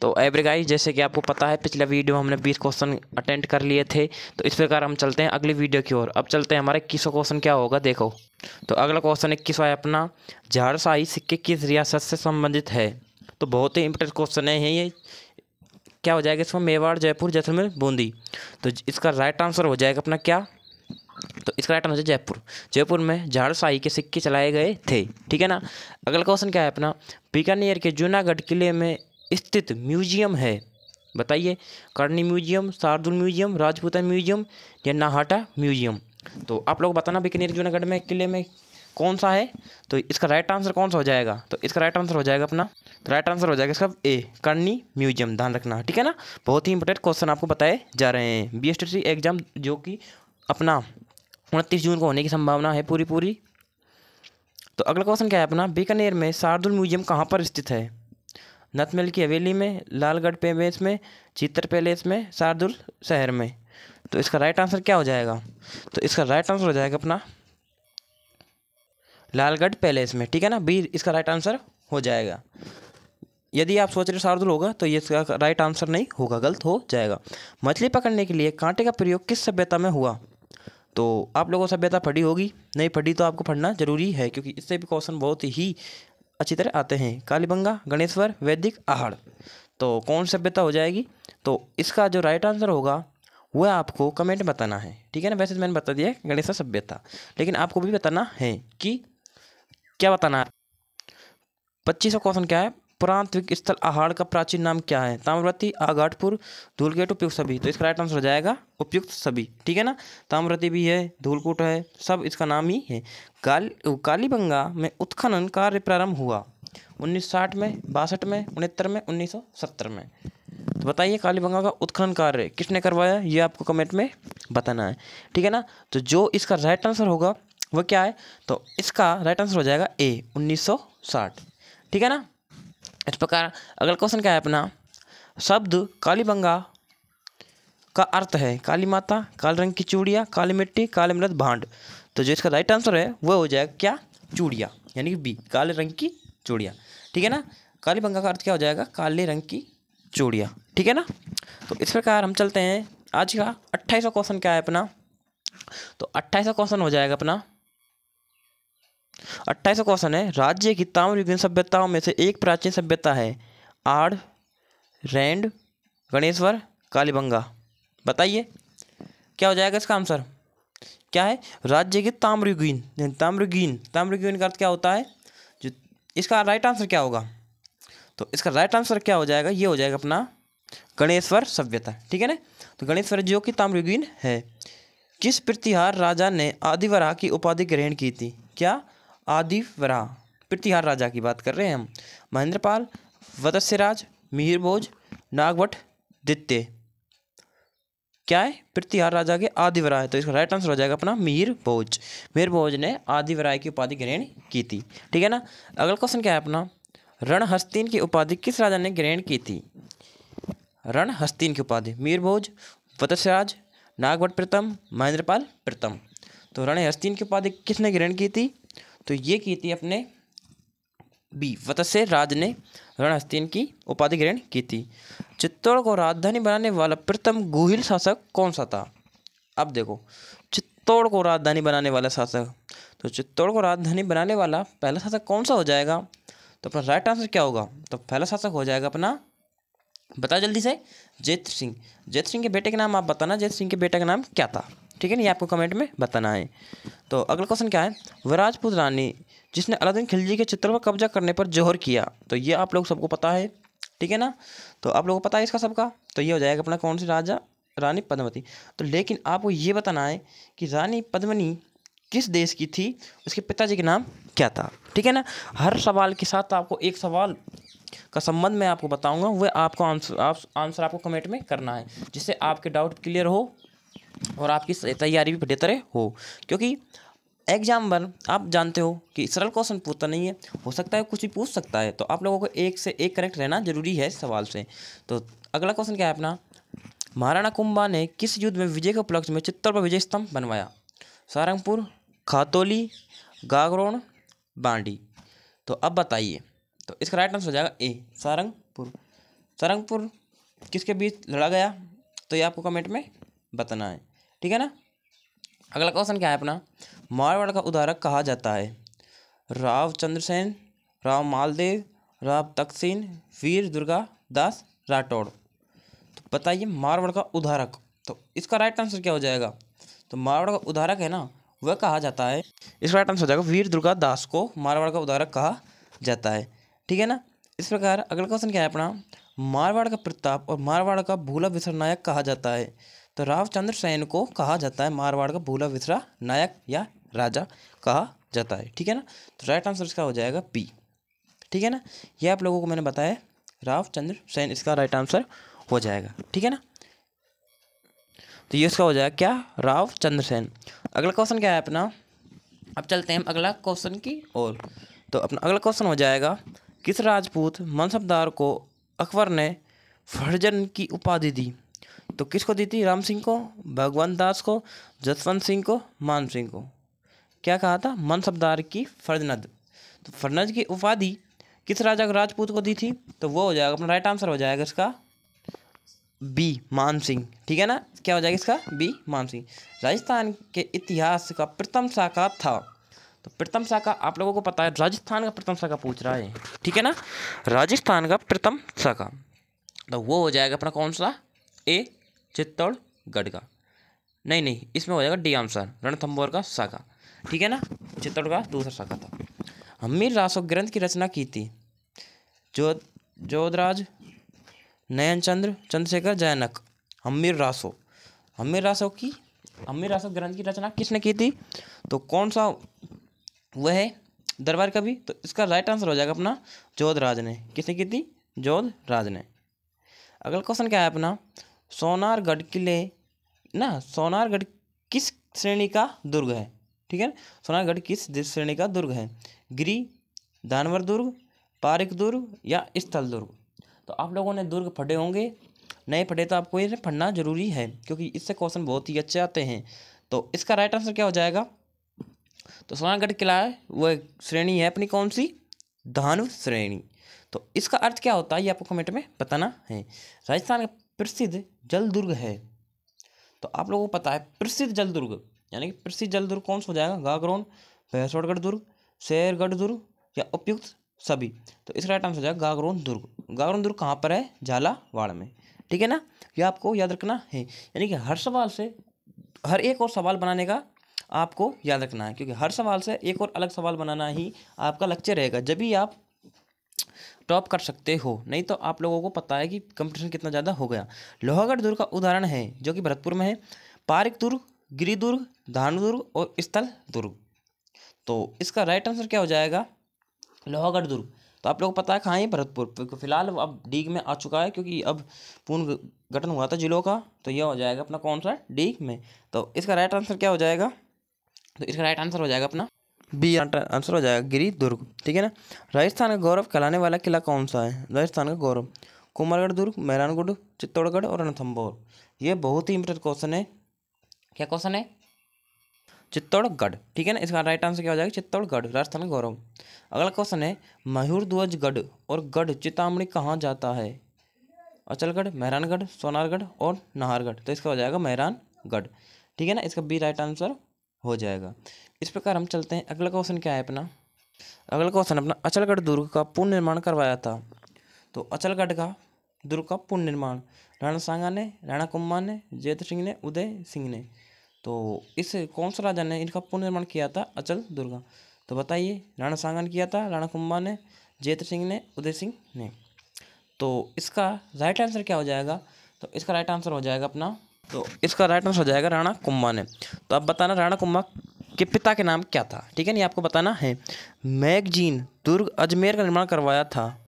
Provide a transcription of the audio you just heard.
तो every guys, जैसे कि आपको पता है पिछला वीडियो में हमने 20 क्वेश्चन अटेंड कर लिए थे। तो इस प्रकार हम चलते हैं अगली वीडियो की ओर। अब चलते हैं हमारा 21वां क्वेश्चन क्या होगा, देखो। तो अगला क्वेश्चन 21वां है अपना, झारशाही सिक्के किस रियासत से संबंधित है। तो बहुत ही इंपॉर्टेंट क्वेश्चन है ये। क्या हो जाएगा इसमें, मेवाड़, जयपुर, जैसलमेर, बूंदी। तो इसका राइट आंसर हो जाएगा अपना क्या, तो इसका राइट आंसर जयपुर। जयपुर में झारशाही के सिक्के चलाए गए थे, ठीक है ना। अगला क्वेश्चन क्या है अपना, बीकानेर के जूनागढ़ किले में स्थित म्यूजियम है, बताइए। करनी museum, Shardul museum, Rajputana museum या नाहटा म्यूजियम। तो आप लोग बताना बीकानेर जूनागढ़ में किले में कौन सा है। तो इसका राइट आंसर कौन सा हो जाएगा, तो इसका राइट आंसर हो जाएगा अपना, तो राइट आंसर हो जाएगा इसका ए, करनी म्यूजियम, ध्यान रखना, ठीक है ना। बहुत ही इंपॉर्टेंट क्वेश्चन आपको बताए जा रहे हैं। BSTC एग्जाम जो कि अपना 29 जून को होने की संभावना है पूरी। तो अगला क्वेश्चन क्या है अपना, बीकानेर में शार्दुल म्यूजियम कहाँ पर स्थित है। नथमहल की हवेली में, लालगढ़ पैलेस में, चित्तर पैलेस में, शार्दुल शहर में। तो इसका राइट आंसर क्या हो जाएगा, तो इसका राइट आंसर हो जाएगा अपना लालगढ़ पैलेस में, ठीक है ना। बी इसका राइट आंसर हो जाएगा। यदि आप सोच रहे शार्दुल होगा तो ये इसका राइट आंसर नहीं होगा, गलत हो जाएगा। मछली पकड़ने के लिए कांटे का प्रयोग किस सभ्यता में हुआ। तो आप लोगों को सभ्यता पढ़ी होगी, नहीं पढ़ी तो आपको पढ़ना जरूरी है, क्योंकि इससे भी क्वेश्चन बहुत ही अच्छी तरह आते हैं। कालीबंगा, गणेश्वर, वैदिक, आहड़। तो कौन सभ्यता हो जाएगी, तो इसका जो राइट आंसर होगा वह आपको कमेंट में बताना है, ठीक है ना। वैसे तो मैंने बता दिया गणेश्वर सभ्यता, लेकिन आपको भी बताना है कि क्या बताना है। 25वां क्वेश्चन क्या है, पुरातात्विक स्थल आहड़ का प्राचीन नाम क्या है। ताम्रवती, आगाटपुर, धूलकेतु, उपयुक्त सभी। तो इसका राइट आंसर हो जाएगा उपयुक्त सभी, ठीक है ना। ताम्रवती भी है, धूलकूट है, सब इसका नाम ही है। कालीबंगा में उत्खनन कार्य प्रारंभ हुआ 1960 में, 62 में, 69 में, 1970 में। तो बताइए कालीबंगा का उत्खनन कार्य किसने करवाया, ये आपको कमेंट में बताना है, ठीक है ना। तो जो इसका राइट आंसर होगा वह क्या है, तो इसका राइट आंसर हो जाएगा ए, 1960, ठीक है ना। इस प्रकार अगला क्वेश्चन क्या है अपना, शब्द कालीबंगा का अर्थ है काली माता, काले रंग की चूड़ियाँ, काली मिट्टी, काले मृद भांड। तो जो इसका राइट आंसर है वह हो जाएगा क्या, चूड़ियाँ, यानी कि बी, काले रंग की चूड़ियाँ, ठीक है ना। कालीबंगा का अर्थ क्या हो जाएगा, काले रंग की चूड़ियाँ, ठीक है ना। तो इस प्रकार हम चलते हैं आज का 28वां क्वेश्चन क्या है अपना, तो 28वां क्वेश्चन हो जाएगा अपना, 28वां क्वेश्चन है, राज्य की ताम्रयुगीन सभ्यताओं में से एक प्राचीन सभ्यता है आड़, रैंड, गणेश्वर, कालीबंगा। बताइए क्या हो जाएगा इसका आंसर, क्या है, राज्य की ताम्रयुगीन। ताम्रयुगीन का अर्थ क्या होता है, जो इसका राइट आंसर क्या होगा, तो इसका राइट आंसर क्या हो जाएगा, ये हो जाएगा अपना गणेश्वर सभ्यता, ठीक है ना। तो गणेश्वर जो कि ताम्रयुगीन है। किस प्रतिहार राजा ने आदिवरा की उपाधि ग्रहण की थी। क्या, आदिवरा प्रतिहार राजा की बात कर रहे हैं हम। महेंद्रपाल, वत्स्यराज, मिहिर भोज, नागभट्ट, द्वितीय। क्या है, प्रतिहार राजा के आदिवरा है, तो इसका राइट आंसर हो जाएगा अपना मिहिर भोज। मिहिर भोज ने आदिवराय की उपाधि ग्रहण की थी, ठीक है ना। अगला क्वेश्चन क्या है अपना, रणहस्तीन की उपाधि किस राजा ने ग्रहण की थी। रणहस्तीन की उपाधि मिहिर भोज, वत्स्यराज, नागभट्ट प्रथम, महेंद्रपाल प्रथम। तो रणहस्तीन की उपाधि किसने ग्रहण की थी, तो ये की थी अपने बी, वत्स्यराज ने रणहस्तीन की उपाधि ग्रहण की थी। चित्तौड़ को राजधानी बनाने वाला प्रथम गुहिल शासक कौन सा था। अब देखो, चित्तौड़ को राजधानी बनाने वाला शासक, तो चित्तौड़ को राजधानी बनाने वाला पहला शासक कौन सा हो जाएगा, तो अपना राइट आंसर क्या होगा, तो पहला शासक हो जाएगा अपना, बता जल्दी से, जैत सिंह। जैत सिंह के बेटे का नाम आप बताना, जैत सिंह के बेटे का नाम क्या था, ठीक है ना, ये आपको कमेंट में बताना है। तो अगला क्वेश्चन क्या है, वह राजपूत रानी जिसने अलाउद्दीन खिलजी के चित्रों पर कब्जा करने पर जोहर किया। तो ये आप लोग सबको पता है, ठीक है ना। तो आप लोगों को पता है इसका सबका, तो ये हो जाएगा अपना कौन सी राजा, रानी पद्मावती। तो लेकिन आपको ये बताना है कि रानी पद्मिनी किस देश की थी, उसके पिताजी के नाम क्या था, ठीक है ना। हर सवाल के साथ आपको एक सवाल का संबंध मैं आपको बताऊंगा, वह आपको आंसर आपको कमेंट में करना है, जिससे आपके डाउट क्लियर हो और आपकी तैयारी भी बेहतर हो। क्योंकि एग्जाम पर आप जानते हो कि सरल क्वेश्चन पूछता नहीं है, हो सकता है कुछ भी पूछ सकता है, तो आप लोगों को एक से एक करेक्ट रहना जरूरी है इस सवाल से। तो अगला क्वेश्चन क्या है अपना, महाराणा कुंभा ने किस युद्ध में विजय के उपलक्ष्य में चित्तौड़ पर विजय स्तंभ बनवाया। सारंगपुर, खातौली, गागरोन, बांडी। तो अब बताइए, तो इसका राइट आंसर हो जाएगा ए, सारंगपुर। सारंगपुर किसके बीच लड़ा गया, तो ये आपको कमेंट में बताना है, ठीक है ना। अगला क्वेश्चन क्या है अपना, मारवाड़ का उद्धारक कहा जाता है, राव चंद्रसेन, राव मालदेव, राव तकसीन, वीर दुर्गादास राठौड़। तो बताइए मारवाड़ का उद्धारक, तो इसका राइट आंसर क्या हो जाएगा, तो मारवाड़ का उद्धारक है ना वह कहा जाता है, इसका राइट आंसर हो जाएगा वीर दुर्गादास को मारवाड़ का उद्धारक कहा जाता है, ठीक है ना। इस प्रकार अगला क्वेश्चन क्या है अपना, मारवाड़ का प्रताप और मारवाड़ का भूला विसरा नायक कहा जाता है, तो राव चंद्रसेन को कहा जाता है मारवाड़ का भूला विसरा नायक या राजा कहा जाता है, ठीक है ना। तो राइट आंसर इसका हो जाएगा बी, ठीक है ना। ये आप लोगों को मैंने बताया राव चंद्रसेन इसका राइट आंसर हो जाएगा, ठीक है ना। तो ये इसका हो जाएगा क्या, राव चंद्रसेन। अगला क्वेश्चन क्या है अपना, अब चलते हैं अगला क्वेश्चन की ओर। तो अपना अगला क्वेश्चन हो जाएगा, किस राजपूत मनसबदार को अकबर ने फर्जन की उपाधि दी, तो किसको दी थी, राम सिंह को, भगवंत दास को, जसवंत सिंह को, मान सिंह को। क्या कहा था, मनसबदार की फर्जनद, तो फर्जनद की उपाधि किस राजा राजपूत को दी थी, तो वो हो जाएगा अपना राइट आंसर हो जाएगा इसका बी, मान सिंह, ठीक है ना। क्या हो जाएगा इसका बी, मान सिंह। राजस्थान के इतिहास का प्रथम शाखा था, तो प्रथम शाखा आप लोगों को पता है, राजस्थान का प्रथम शाखा पूछ रहा है, ठीक है ना, राजस्थान का प्रथम शाखा, तो वो हो जाएगा अपना कौन सा, ए चित्तौड़गढ़ का, नहीं इसमें हो जाएगा डी आंसर, रणथंभौर का शाखा, ठीक है ना, चित्तौड़ का दूसरा शाखा था। हम्मीर रासो ग्रंथ की रचना की थी, जोधराज, नयन चंद्र, चंद्रशेखर, जयनक। हम्मीर रासो ग्रंथ की रचना किसने की थी, तो कौन सा वह है, दरबार कवि, तो इसका राइट आंसर हो जाएगा अपना जोधराज ने, किसने की थी, जोधराज ने। अगला क्वेश्चन क्या है अपना, सोनारगढ़ किले ना, सोनारगढ़ किस श्रेणी का दुर्ग है, ठीक है, सोनारगढ़ किस श्रेणी का दुर्ग है, गिरी, दानवर दुर्ग, पारिक दुर्ग या स्थल दुर्ग। तो आप लोगों ने दुर्ग पढ़े होंगे, नहीं पढ़े तो आपको ये पढ़ना जरूरी है, क्योंकि इससे क्वेश्चन बहुत ही अच्छे आते हैं। तो इसका राइट आंसर क्या हो जाएगा, तो सोनारगढ़ किला है वह श्रेणी है अपनी कौन सी, दानव श्रेणी। तो इसका अर्थ क्या होता है ये आपको कमेंट में बताना है। राजस्थान का प्रसिद्ध जल दुर्ग है, तो आप लोगों को पता है प्रसिद्ध जल दुर्ग, यानी कि प्रसिद्ध जल दुर्ग कौन सा हो जाएगा, गागरोन, भैंसवाड़गढ़ दुर्ग, शेरगढ़ दुर्ग या उपयुक्त सभी। तो इसका राइट आंसर हो जाएगा गागरोन दुर्ग। गागरोन दुर्ग कहाँ पर है, झालावाड़ में, ठीक है ना। ये आपको याद रखना है, यानी कि हर सवाल से हर एक और सवाल बनाने का आपको याद रखना है, क्योंकि हर सवाल से एक और अलग सवाल बनाना ही आपका लक्ष्य रहेगा, जब भी आप टॉप कर सकते हो। नहीं तो आप लोगों को पता है कि कंपटीशन कितना ज़्यादा हो गया। लोहागढ़ दुर्ग का उदाहरण है जो कि भरतपुर में है, पारिक दुर्ग, गिरी दुर्ग, धानु दुर्ग और स्थल दुर्ग। तो इसका राइट आंसर क्या हो जाएगा, लोहागढ़ दुर्ग। तो आप लोगों को पता है कहाँ है, भरतपुर। फिलहाल अब डी में आ चुका है, क्योंकि अब पूर्ण गठन हुआ था जिलों का, तो यह हो जाएगा अपना कौन सा, डी में। तो इसका राइट आंसर क्या हो जाएगा, तो इसका राइट आंसर हो जाएगा अपना बी आंसर हो जाएगा, गिरी दुर्ग, ठीक है ना। राजस्थान का गौरव कहलाने वाला किला कौन सा है, राजस्थान का गौरव, कुमारगढ़ दुर्ग, मेहरानगढ़, चित्तौड़गढ़ और रणथंभौर। ये बहुत ही इंपॉर्टेंट क्वेश्चन है। क्या क्वेश्चन है, चित्तौड़गढ़, ठीक है ना। इसका राइट आंसर क्या हो जाएगा, चित्तौड़गढ़, राजस्थान का गौरव। अगला क्वेश्चन है, मयूरध्वजगढ़ और गढ़ चिंतामणि कहाँ जाता है, अचलगढ़, मेहरानगढ़, सोनारगढ़ और नाहरगढ़। तो इसका हो जाएगा मेहरानगढ़, ठीक है ना। इसका बी राइट आंसर हो जाएगा। इस प्रकार हम चलते हैं, अगला क्वेश्चन क्या है अपना, अगला क्वेश्चन अपना, अचलगढ़ दुर्ग का पुनर्निर्माण करवाया था। तो अचलगढ़ का दुर्ग का पुनर्निर्माण राणा सांगा ने, राणा कुंभा ने, जयद्रथ सिंह ने, उदय सिंह ने। तो इस कौन सा राजा ने इनका पुनर्निर्माण किया था अचल दुर्ग, तो बताइए, राणा सांगा ने किया था, राणा कुंभा ने, जयद्रथ सिंह ने, उदय सिंह ने। तो इसका राइट आंसर क्या हो जाएगा, तो इसका राइट आंसर हो जाएगा अपना, तो इसका राइट आंसर हो जाएगा राणा कुंभा ने। तो अब बताना राणा कुंभा के पिता के नाम क्या था, ठीक है, नहीं आपको बताना है। मैगजीन दुर्ग अजमेर का निर्माण करवाया था।